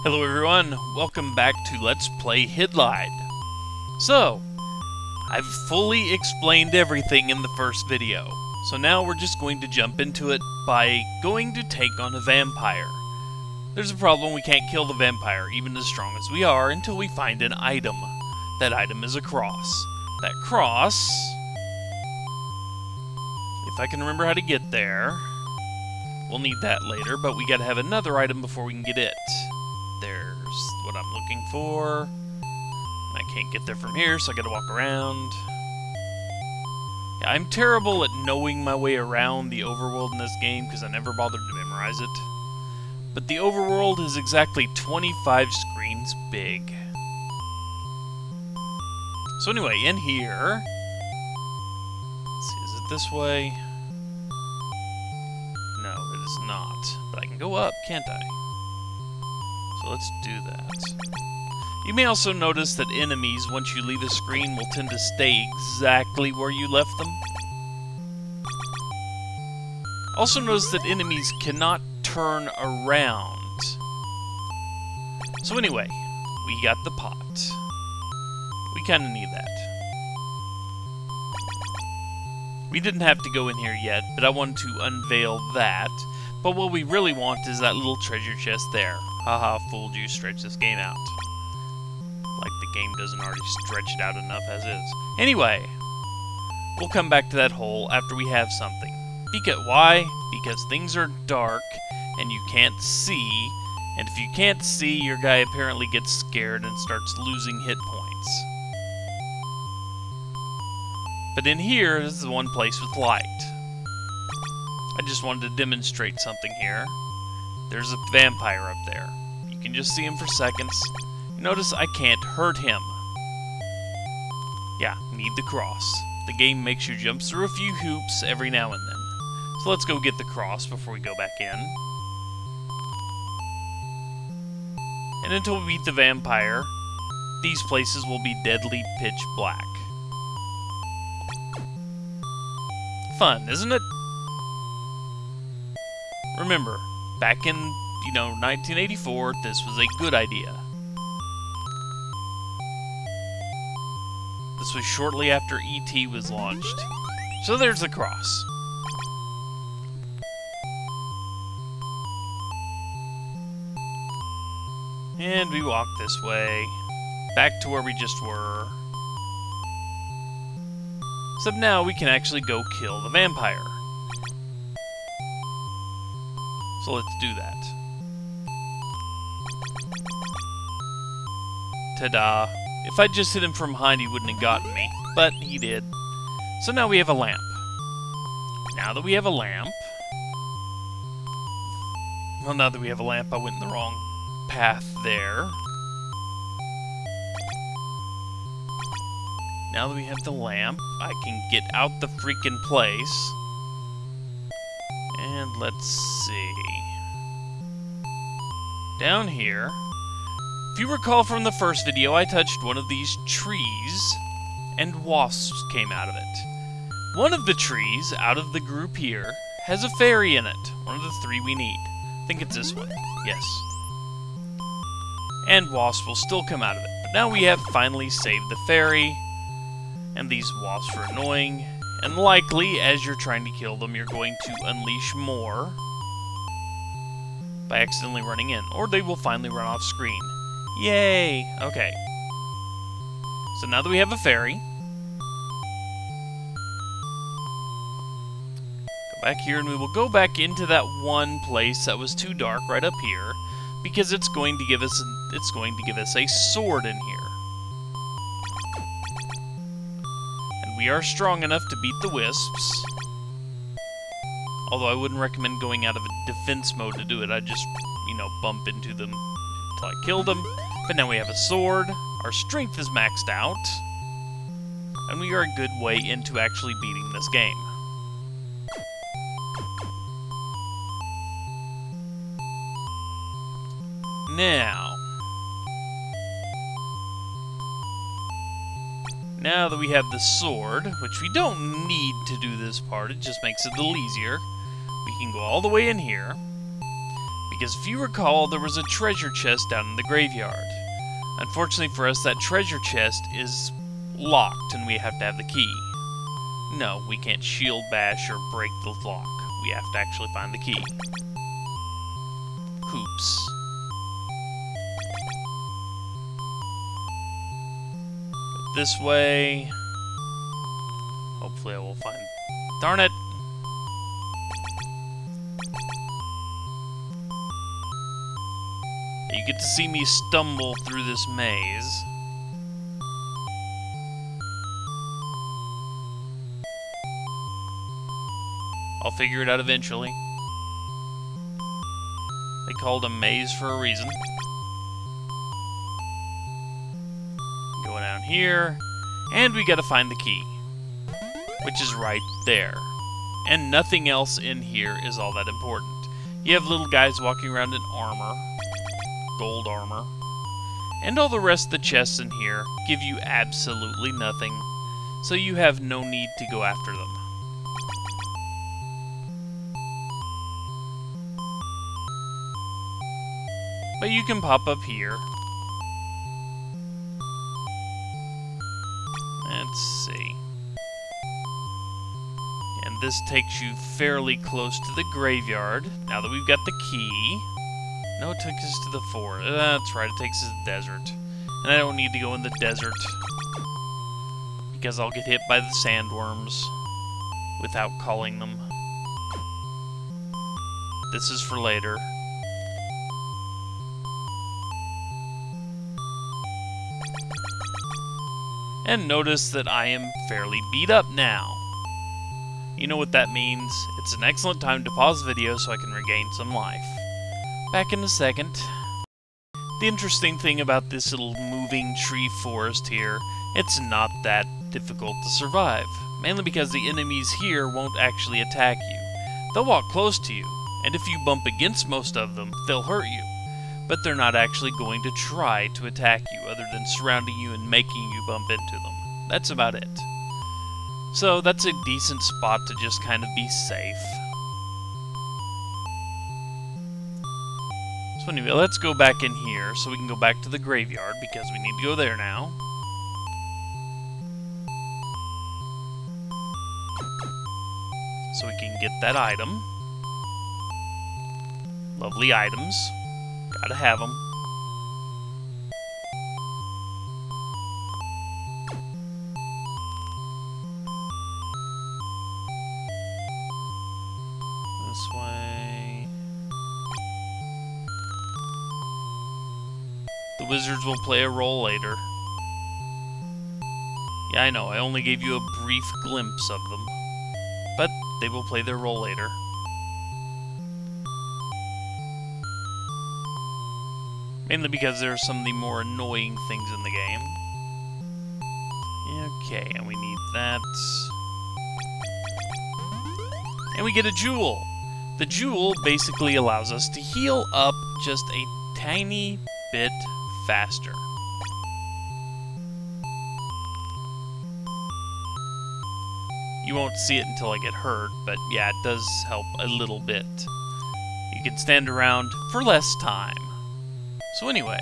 Hello everyone, welcome back to Let's Play Hydlide. So, I've fully explained everything in the first video, so now we're just going to jump into it by going to take on a vampire. There's a problem, we can't kill the vampire, even as strong as we are, until we find an item. That item is a cross. That cross, if I can remember how to get there, we'll need that later, but we gotta have another item before we can get it. There's what I'm looking for. I can't get there from here, so I gotta walk around. Yeah, I'm terrible at knowing my way around the overworld in this game because I never bothered to memorize it. But the overworld is exactly 25 screens big. So anyway, in here... Let's see, is it this way? No, it is not. But I can go up, can't I? So let's do that. You may also notice that enemies, once you leave a screen, will tend to stay exactly where you left them. Also notice that enemies cannot turn around. So anyway, we got the pot. We kind of need that. We didn't have to go in here yet, but I wanted to unveil that. But what we really want is that little treasure chest there. Haha, fooled you, stretch this game out. Like the game doesn't already stretch it out enough as is. Anyway, we'll come back to that hole after we have something. Why? Because things are dark and you can't see, and if you can't see, your guy apparently gets scared and starts losing hit points. But in here is the one place with light. I just wanted to demonstrate something here. There's a vampire up there. You can just see him for seconds. Notice I can't hurt him. Yeah, need the cross. The game makes you jump through a few hoops every now and then. So let's go get the cross before we go back in. And until we beat the vampire, these places will be deadly pitch black. Fun, isn't it? Remember, back in, 1984, this was a good idea. This was shortly after E.T. was launched. So there's the cross. And we walk this way, back to where we just were. Except now we can actually go kill the vampire. So let's do that. Ta-da. If I just hit him from behind, he wouldn't have gotten me. But he did. So now we have a lamp. Now that we have a lamp... Well, now that we have a lamp, I went in the wrong path there. Now that we have the lamp, I can get out the freaking place. And let's see. Down here, if you recall from the first video, I touched one of these trees, and wasps came out of it. One of the trees, out of the group here, has a fairy in it. One of the three we need. I think it's this one. Yes. And wasps will still come out of it. But now we have finally saved the fairy, and these wasps are annoying. And likely, as you're trying to kill them, you're going to unleash more by accidentally running in. Or they will finally run off screen. Yay! Okay. So now that we have a fairy, go back here and we will go back into that one place that was too dark right up here, because it's going to give us a sword in here. We are strong enough to beat the wisps. Although I wouldn't recommend going out of a defense mode to do it. I'd just, bump into them until I kill them. But now we have a sword. Our strength is maxed out. And we are a good way into actually beating this game. Now that we have the sword, which we don't need to do this part, it just makes it a little easier, we can go all the way in here, because if you recall, there was a treasure chest down in the graveyard. Unfortunately for us, that treasure chest is locked and we have to have the key. No, we can't shield bash or break the lock. We have to actually find the key. Hoops. Go this way. Hopefully I will find... Darn it! You get to see me stumble through this maze. I'll figure it out eventually. They called a maze for a reason. Go down here, and we gotta find the key, which is right there. And nothing else in here is all that important. You have little guys walking around in armor, gold armor, and all the rest of the chests in here give you absolutely nothing, so you have no need to go after them. But you can pop up here. Let's see. And this takes you fairly close to the graveyard, now that we've got the key. No, it took us to the forest. That's right, it takes us to the desert. And I don't need to go in the desert, because I'll get hit by the sandworms without calling them. This is for later. And notice that I am fairly beat up now. You know what that means. It's an excellent time to pause the video so I can regain some life. Back in a second. The interesting thing about this little moving tree forest here, it's not that difficult to survive. Mainly because the enemies here won't actually attack you. They'll walk close to you, and if you bump against most of them, they'll hurt you. But they're not actually going to try to attack you, other than surrounding you and making you bump into them. That's about it. So that's a decent spot to just kind of be safe. So anyway, let's go back in here so we can go back to the graveyard, because we need to go there now. So we can get that item. Lovely items. Gotta have them. This way. The wizards will play a role later. Yeah, I know, I only gave you a brief glimpse of them. But they will play their role later. Mainly because there are some of the more annoying things in the game. Okay, and we need that. And we get a jewel. The jewel basically allows us to heal up just a tiny bit faster. You won't see it until I get hurt, but yeah, it does help a little bit. You can stand around for less time. So anyway,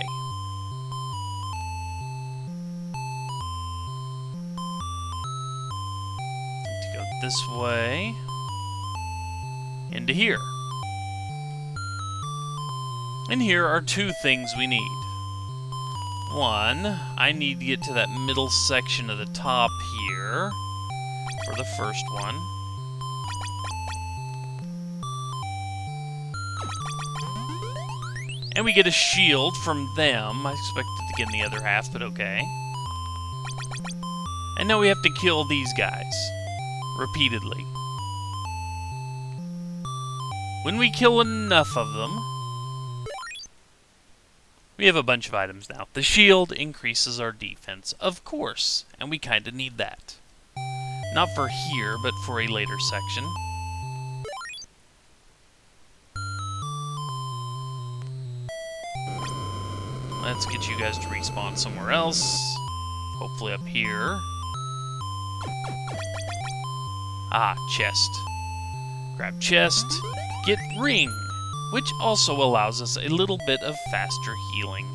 to go this way, into here. And here are two things we need. One, I need to get to that middle section of the top here for the first one. And we get a shield from them. I expected to get in the other half, but okay. And now we have to kill these guys. Repeatedly. When we kill enough of them, we have a bunch of items now. The shield increases our defense, of course. And we kinda need that. Not for here, but for a later section. Let's get you guys to respawn somewhere else. Hopefully up here. Ah, chest. Grab chest. Get ring. which also allows us a little bit of faster healing.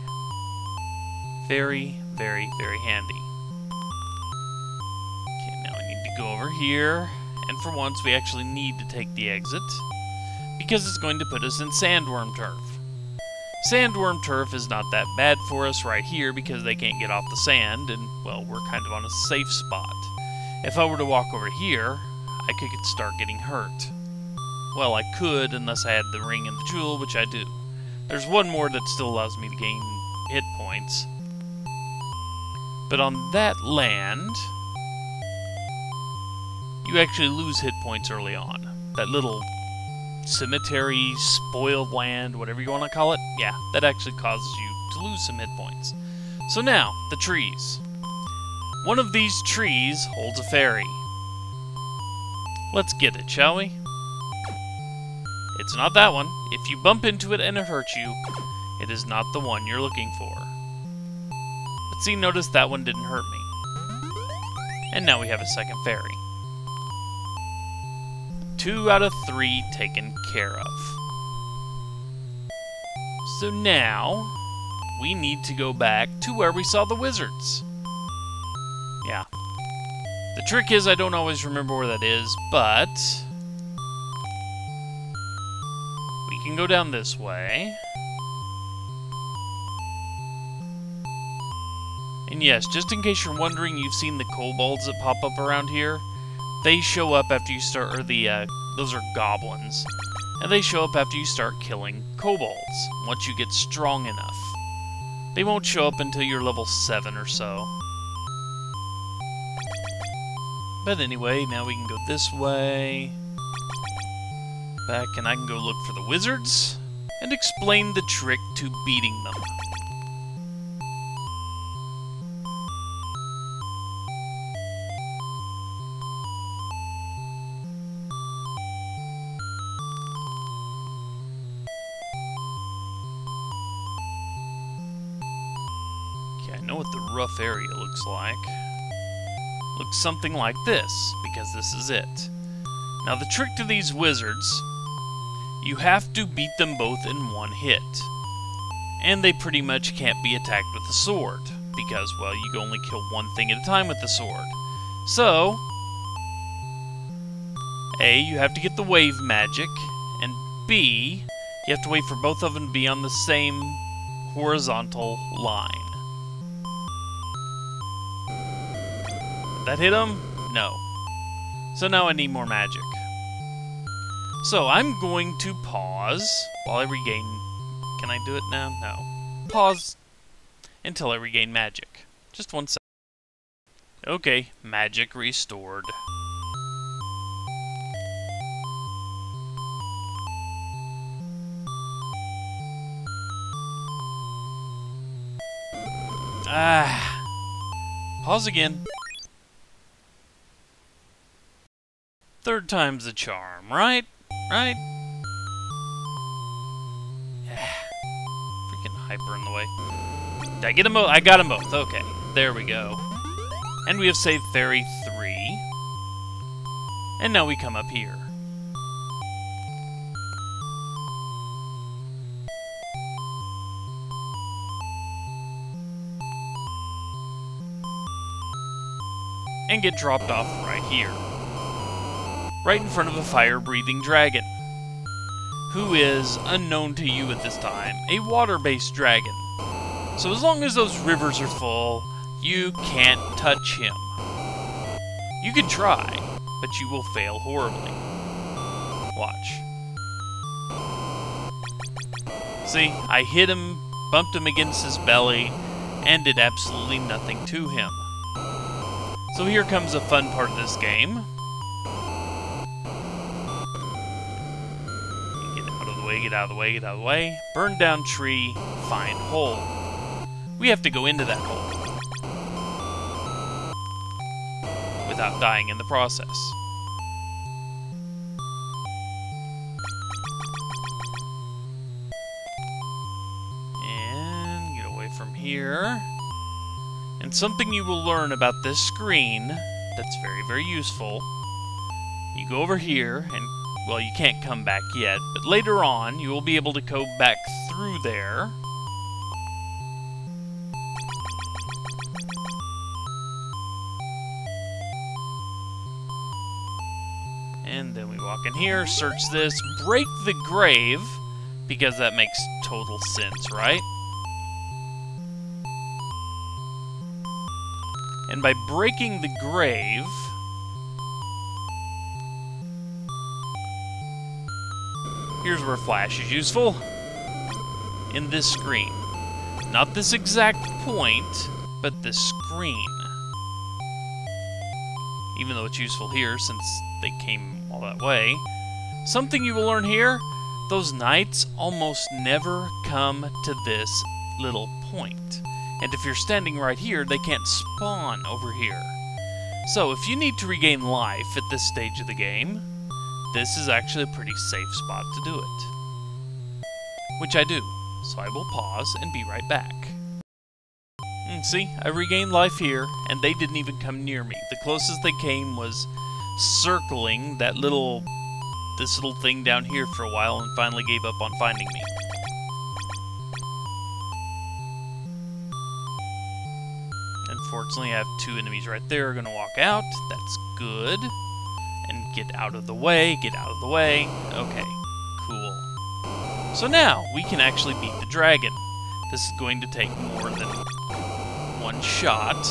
Very, very, very handy. Okay, now I need to go over here, and for once we actually need to take the exit, because it's going to put us in sandworm turf. Sandworm turf is not that bad for us right here because they can't get off the sand, and, well, we're kind of on a safe spot. If I were to walk over here, I could start getting hurt. Well, I could, unless I had the ring and the jewel, which I do. There's one more that still allows me to gain hit points. But on that land, you actually lose hit points early on. That little cemetery, spoiled land, whatever you want to call it, yeah, that actually causes you to lose some hit points. So now, the trees. One of these trees holds a fairy. Let's get it, shall we? It's not that one. If you bump into it and it hurts you, it is not the one you're looking for. But see, notice that one didn't hurt me. And now we have a second fairy. 2 out of 3 taken care of. So now, we need to go back to where we saw the wizards. Yeah. The trick is I don't always remember where that is, but we can go down this way. And yes, just in case you're wondering, you've seen the kobolds that pop up around here. They show up after you start, or those are goblins. And they show up after you start killing kobolds, once you get strong enough. They won't show up until you're level 7 or so. But anyway, now we can go this way. Back, and I can go look for the wizards, and explain the trick to beating them. Okay, I know what the rough area looks like. Looks something like this, because this is it. Now the trick to these wizards, you have to beat them both in one hit. And they pretty much can't be attacked with a sword, because, well, you can only kill one thing at a time with the sword. So, A, you have to get the wave magic, and B, you have to wait for both of them to be on the same horizontal line. Did that hit him? No. So now I need more magic. So I'm going to pause while I regain... Can I do it now? No. Pause until I regain magic. Just 1 second. Okay, magic restored. Pause again. 3rd time's the charm, right? Right? Freaking hyper in the way. Did I get them both? I got them both. Okay. There we go. And we have saved Fairy 3. And now we come up here. And get dropped off right here. Right in front of a fire-breathing dragon, who is, unknown to you at this time, a water-based dragon. So as long as those rivers are full, you can't touch him. You can try, but you will fail horribly. Watch. See, I hit him, bumped him against his belly, and did absolutely nothing to him. So here comes a fun part of this game. Get out of the way, get out of the way. Burn down tree, find hole. We have to go into that hole without dying in the process. And get away from here. And something you will learn about this screen that's very, very useful. You go over here and well, you can't come back yet, but later on you will be able to go back through there. And then we walk in here, search this, break the grave, because that makes total sense, right? And by breaking the grave, here's where Flash is useful. In this screen. Not this exact point, but this screen. Even though it's useful here, since they came all that way. Something you will learn here, those knights almost never come to this little point. And if you're standing right here, they can't spawn over here. So if you need to regain life at this stage of the game, this is actually a pretty safe spot to do it. Which I do, so I will pause and be right back. And see, I regained life here, and they didn't even come near me. The closest they came was circling this little thing down here for a while, and finally gave up on finding me. Unfortunately, I have two enemies right there going to walk out. That's good. And get out of the way, get out of the way. Okay, cool. So now, we can actually beat the dragon. This is going to take more than one shot,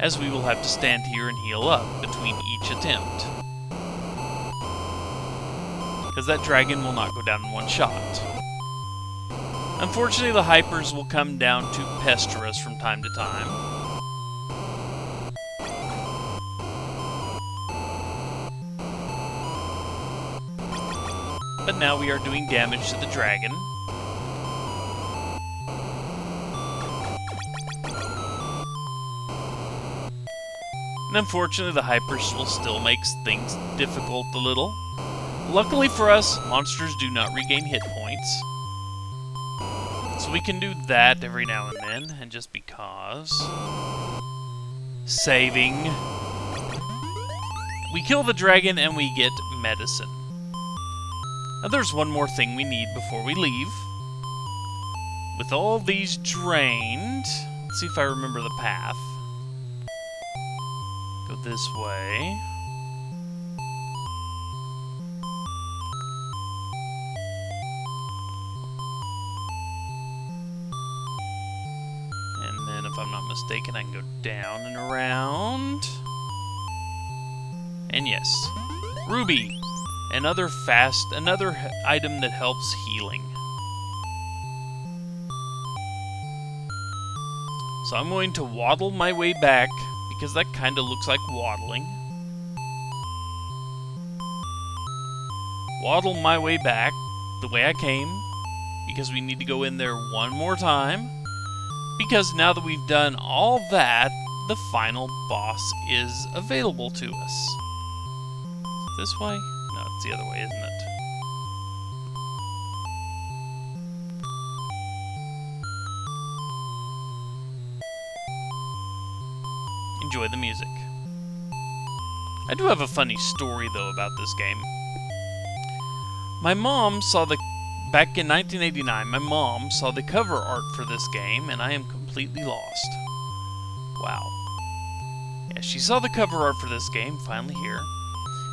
as we will have to stand here and heal up between each attempt. Because that dragon will not go down in one shot. Unfortunately, the hypers will come down to pester us from time to time. But now we are doing damage to the dragon. And unfortunately, the hypers will still make things difficult a little. Luckily for us, monsters do not regain hit points. So we can do that every now and then, and just because... Saving. We kill the dragon and we get medicine. Now there's one more thing we need before we leave. With all these drained... Let's see if I remember the path. Go this way. And then, if I'm not mistaken, I can go down and around. And yes, Ruby. Another item that helps healing. So I'm going to waddle my way back, because that kind of looks like waddling. Waddle my way back the way I came, because we need to go in there one more time. Because now that we've done all that, the final boss is available to us. This way? No, it's the other way, isn't it? Enjoy the music. I do have a funny story, though, about this game. My mom saw back in 1989, my mom saw the cover art for this game, and I am completely lost. Wow. Yeah, she saw the cover art for this game, finally here,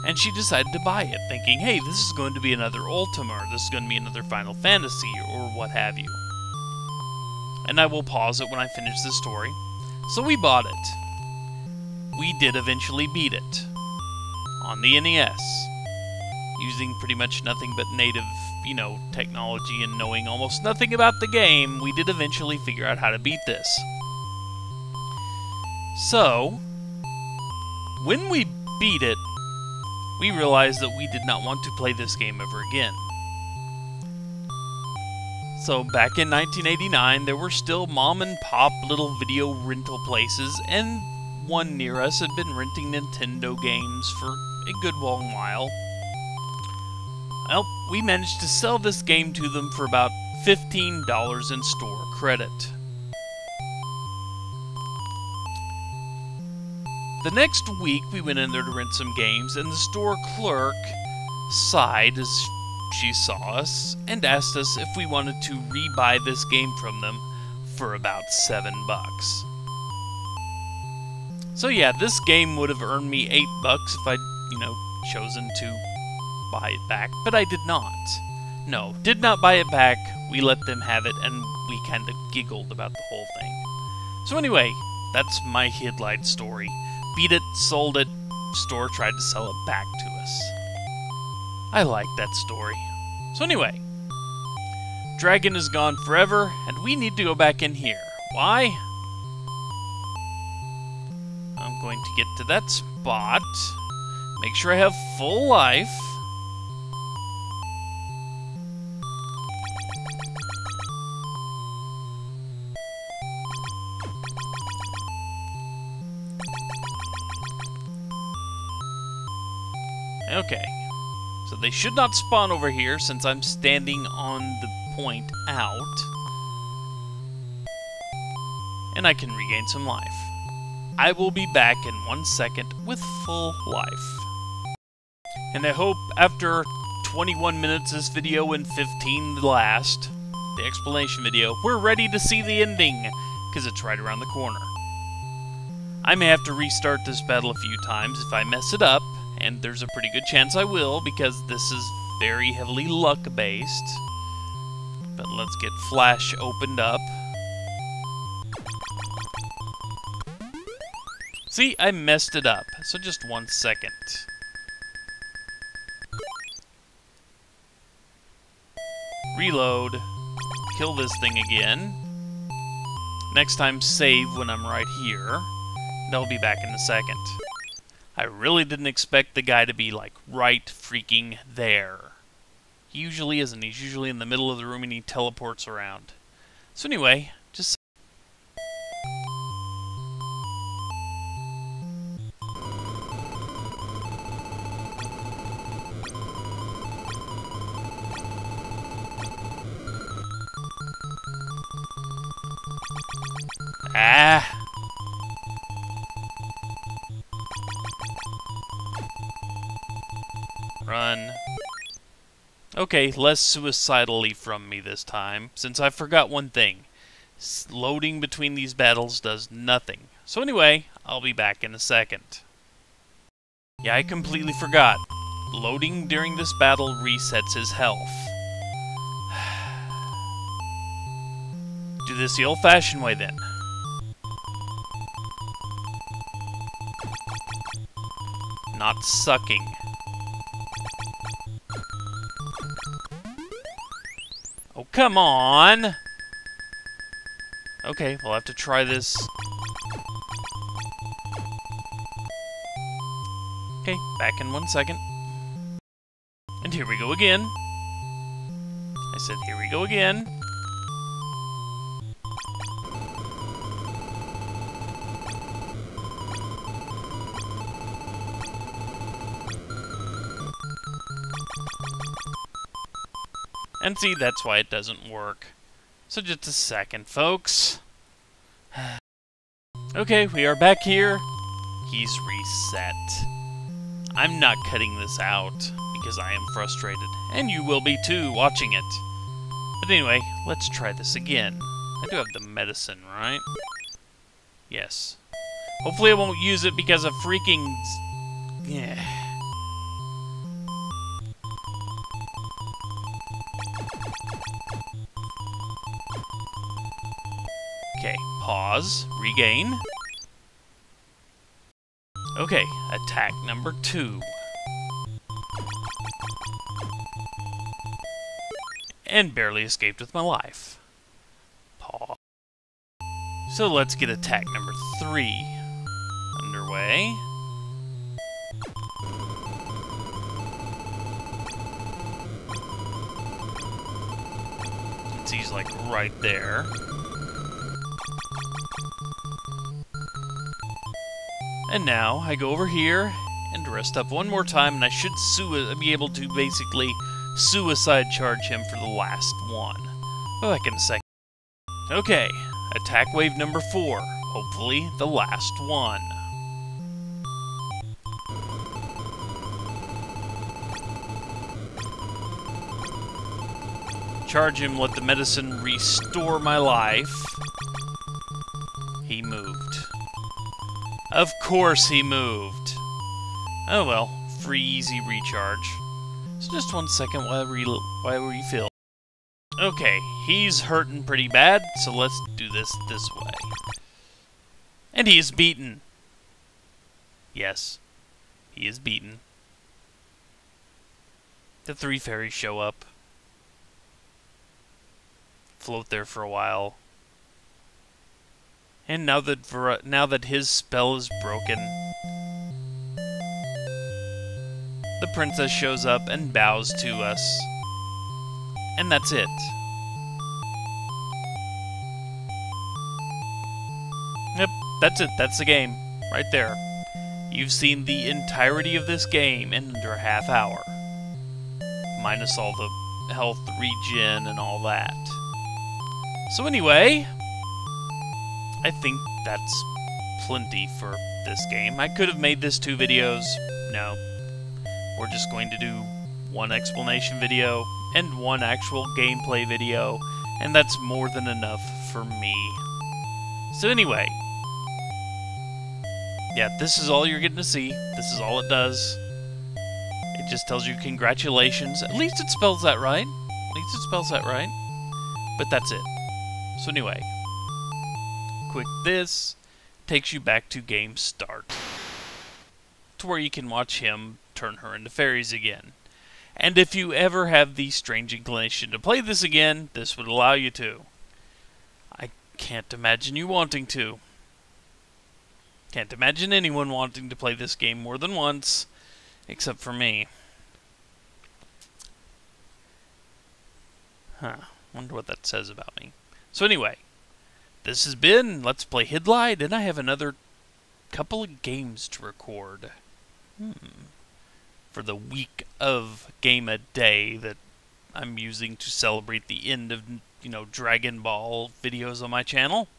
and she decided to buy it, thinking, hey, this is going to be another Ultima, or this is going to be another Final Fantasy, or what have you. And I will pause it when I finish this story. So we bought it. We did eventually beat it. On the NES. Using pretty much nothing but native, technology and knowing almost nothing about the game, we did eventually figure out how to beat this. So, when we beat it, we realized that we did not want to play this game ever again. So back in 1989, there were still mom and pop little video rental places, and one near us had been renting Nintendo games for a good long while. Well, we managed to sell this game to them for about $15 in store credit. The next week, we went in there to rent some games, and the store clerk sighed as she saw us and asked us if we wanted to rebuy this game from them for about $7. So yeah, this game would have earned me $8 if I'd, chosen to buy it back, but I did not. No, did not buy it back. We let them have it, and we kind of giggled about the whole thing. So anyway, that's my Hydlide story. Beat it, sold it, store tried to sell it back to us. I like that story. So anyway, Dragon is gone forever, and we need to go back in here. Why? I'm going to get to that spot. Make sure I have full life. Okay. So they should not spawn over here since I'm standing on the point out. And I can regain some life. I will be back in 1 second with full life. And I hope after 21 minutes this video and 15 the last, the explanation video, we're ready to see the ending, because it's right around the corner. I may have to restart this battle a few times if I mess it up, and there's a pretty good chance I will, because this is very heavily luck-based. But let's get Flash opened up. See, I messed it up, so just 1 second. Reload. Kill this thing again. Next time, save when I'm right here. And I'll be back in a second. I really didn't expect the guy to be, like, right freaking there. He usually isn't. He's usually in the middle of the room and he teleports around. So anyway, just... Ah! Run. Okay, less suicidally from me this time, since I forgot one thing. Loading between these battles does nothing. So anyway, I'll be back in a second. Yeah, I completely forgot. Loading during this battle resets his health. Do this the old-fashioned way then. Not sucking. Oh, come on! Okay, we'll have to try this. Okay, back in 1 second. And here we go again. I said, here we go again. And see, that's why it doesn't work. So just a second, folks. Okay, we are back here. He's reset. I'm not cutting this out, because I am frustrated. And you will be too, watching it. But anyway, let's try this again. I do have the medicine, right? Yes. Hopefully I won't use it because of freaking... Yeah. Okay, pause, regain. Okay, attack number 2. And barely escaped with my life. Pause. So let's get attack number 3 underway. He's like right there. And now I go over here and rest up one more time, and I should be able to basically suicide charge him for the last one. Go back in a second. Okay, attack wave number 4. Hopefully the last one. Charge him, let the medicine restore my life. He moved. Of course he moved. Oh well, free easy recharge. So just 1 second while I refill. Okay, he's hurting pretty bad, so let's do this way. And he is beaten. Yes, he is beaten. The 3 fairies show up. Float there for a while. And now that his spell is broken, the princess shows up and bows to us. And that's it. Yep, that's it. That's the game. Right there. You've seen the entirety of this game in under a half hour. Minus all the health regen and all that. So anyway, I think that's plenty for this game. I could have made this 2 videos. No. We're just going to do 1 explanation video and 1 actual gameplay video, and that's more than enough for me. So anyway, yeah, this is all you're getting to see. This is all it does. It just tells you congratulations. At least it spells that right. At least it spells that right. But that's it. So anyway, click this. Takes you back to game start, to where you can watch him turn her into fairies again. And if you ever have the strange inclination to play this again, this would allow you to. I can't imagine you wanting to. Can't imagine anyone wanting to play this game more than once, except for me. Huh. Wonder what that says about me. So anyway, this has been Let's Play Hydlide, and I have another couple of games to record. For the week of Game a Day that I'm using to celebrate the end of, Dragon Ball videos on my channel.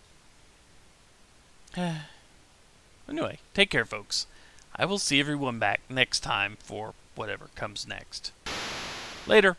Anyway, take care, folks. I will see everyone back next time for whatever comes next. Later.